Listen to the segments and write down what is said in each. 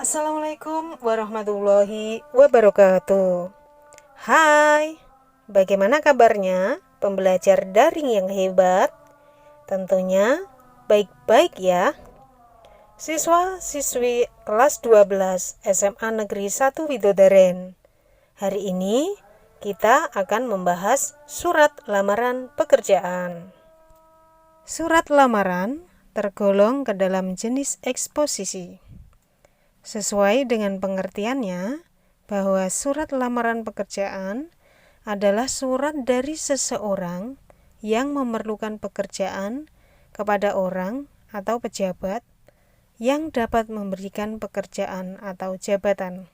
Assalamualaikum warahmatullahi wabarakatuh. Hai, bagaimana kabarnya pembelajar daring yang hebat? Tentunya baik-baik ya. Siswa-siswi kelas 12 SMA Negeri 1 Widodaren. Hari ini kita akan membahas surat lamaran pekerjaan. Surat lamaran tergolong ke dalam jenis eksposisi. Sesuai dengan pengertiannya, bahwa surat lamaran pekerjaan adalah surat dari seseorang yang memerlukan pekerjaan kepada orang atau pejabat yang dapat memberikan pekerjaan atau jabatan.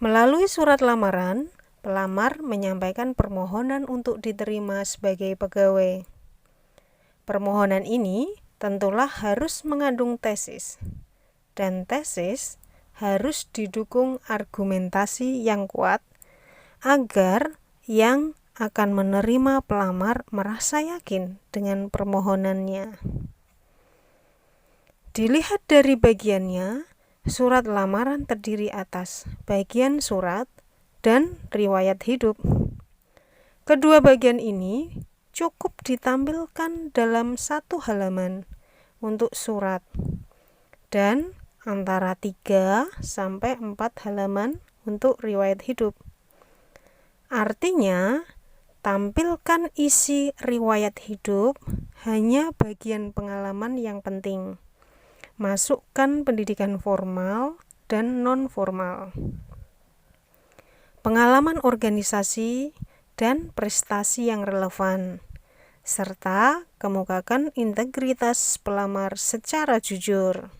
Melalui surat lamaran, pelamar menyampaikan permohonan untuk diterima sebagai pegawai. Permohonan ini tentulah harus mengandung tesis, dan tesis harus didukung argumentasi yang kuat agar yang akan menerima pelamar merasa yakin dengan permohonannya. Dilihat dari bagiannya, surat lamaran terdiri atas bagian surat dan riwayat hidup. Kedua bagian ini cukup ditampilkan dalam satu halaman untuk surat dan antara 3 sampai 4 halaman untuk riwayat hidup. Artinya, tampilkan isi riwayat hidup hanya bagian pengalaman yang penting. Masukkan pendidikan formal dan non-formal, pengalaman organisasi dan prestasi yang relevan, serta kemukakan integritas pelamar secara jujur.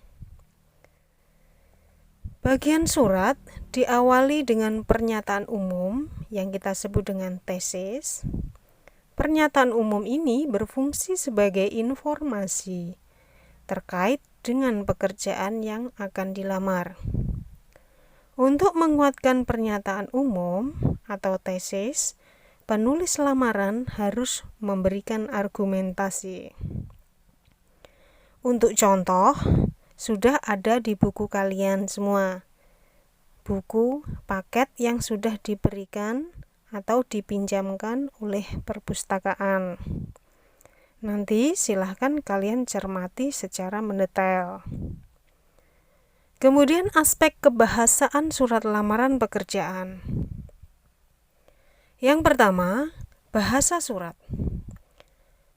Bagian surat diawali dengan pernyataan umum yang kita sebut dengan tesis. Pernyataan umum ini berfungsi sebagai informasi terkait dengan pekerjaan yang akan dilamar. Untuk menguatkan pernyataan umum atau tesis, penulis lamaran harus memberikan argumentasi. Untuk contoh, sudah ada di buku kalian semua. Buku paket yang sudah diberikan atau dipinjamkan oleh perpustakaan. Nanti silahkan kalian cermati secara mendetail. Kemudian aspek kebahasaan surat lamaran pekerjaan. Yang pertama, bahasa surat.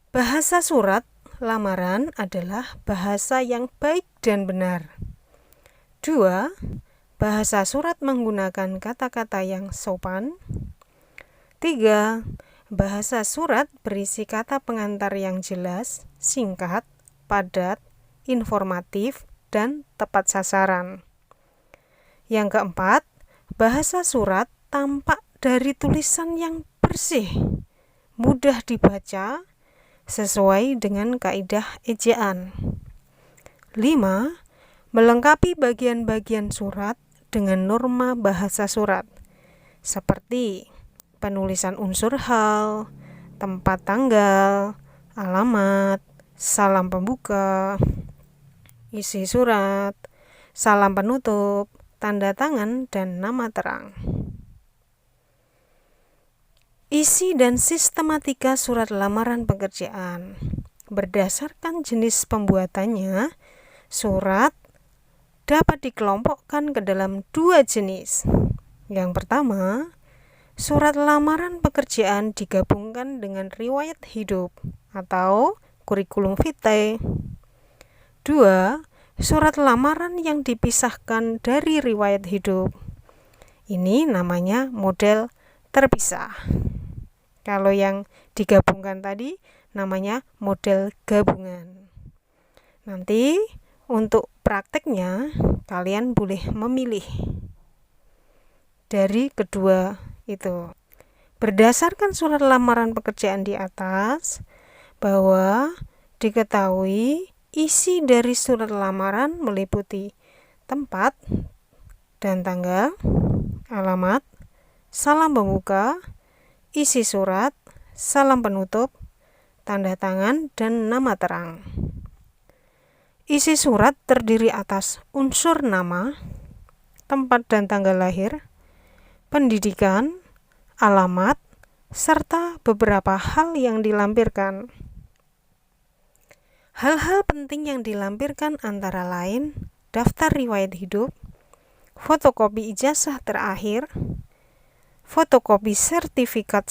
Bahasa surat lamaran adalah bahasa yang baik dan benar. 2. Bahasa surat menggunakan kata-kata yang sopan. 3. Bahasa surat berisi kata pengantar yang jelas, singkat, padat, informatif, dan tepat sasaran. Yang keempat, bahasa surat tampak dari tulisan yang bersih, mudah dibaca, sesuai dengan kaidah ejaan. 5. Melengkapi bagian-bagian surat dengan norma bahasa surat, seperti penulisan unsur hal, tempat tanggal, alamat, salam pembuka, isi surat, salam penutup, tanda tangan, dan nama terang. Isi dan sistematika surat lamaran pekerjaan. Berdasarkan jenis pembuatannya, surat dapat dikelompokkan ke dalam 2 jenis. Yang pertama, surat lamaran pekerjaan digabungkan dengan riwayat hidup atau kurikulum vitae. 2. Surat lamaran yang dipisahkan dari riwayat hidup. Ini namanya model terpisah. Kalau yang digabungkan tadi namanya model gabungan. Nanti untuk prakteknya kalian boleh memilih dari kedua itu. Berdasarkan surat lamaran pekerjaan di atas, bahwa diketahui isi dari surat lamaran meliputi tempat dan tanggal, alamat, salam pembuka, isi surat, salam penutup, tanda tangan, dan nama terang. Isi surat terdiri atas unsur nama, tempat dan tanggal lahir, pendidikan, alamat, serta beberapa hal yang dilampirkan. Hal-hal penting yang dilampirkan antara lain daftar riwayat hidup, fotokopi ijazah terakhir, fotokopi sertifikat,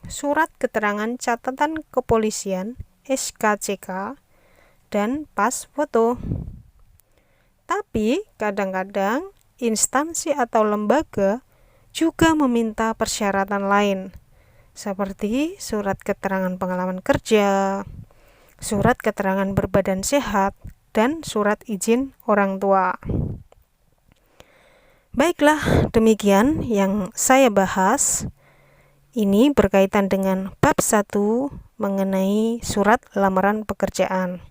surat keterangan catatan kepolisian (SKCK), dan pas foto. Tapi kadang-kadang instansi atau lembaga juga meminta persyaratan lain, seperti surat keterangan pengalaman kerja, surat keterangan berbadan sehat, dan surat izin orang tua. Baiklah, demikian yang saya bahas. Ini berkaitan dengan bab 1 mengenai surat lamaran pekerjaan.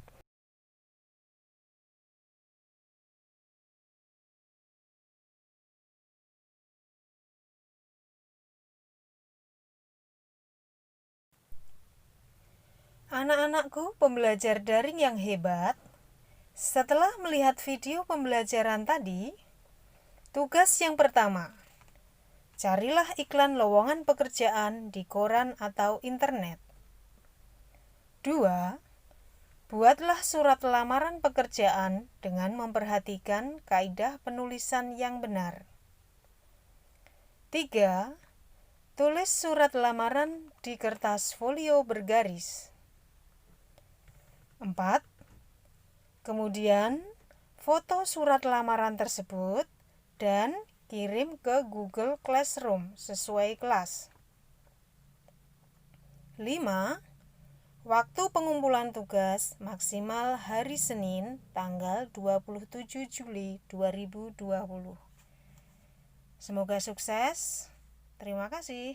Anak-anakku pembelajar daring yang hebat, setelah melihat video pembelajaran tadi, tugas yang pertama, carilah iklan lowongan pekerjaan di koran atau internet. 2. Buatlah surat lamaran pekerjaan dengan memperhatikan kaidah penulisan yang benar. 3. Tulis surat lamaran di kertas folio bergaris. 4. Kemudian, foto surat lamaran tersebut dan kirim ke Google Classroom sesuai kelas. 5. Waktu pengumpulan tugas maksimal hari Senin, tanggal 27 Juli 2020. Semoga sukses. Terima kasih.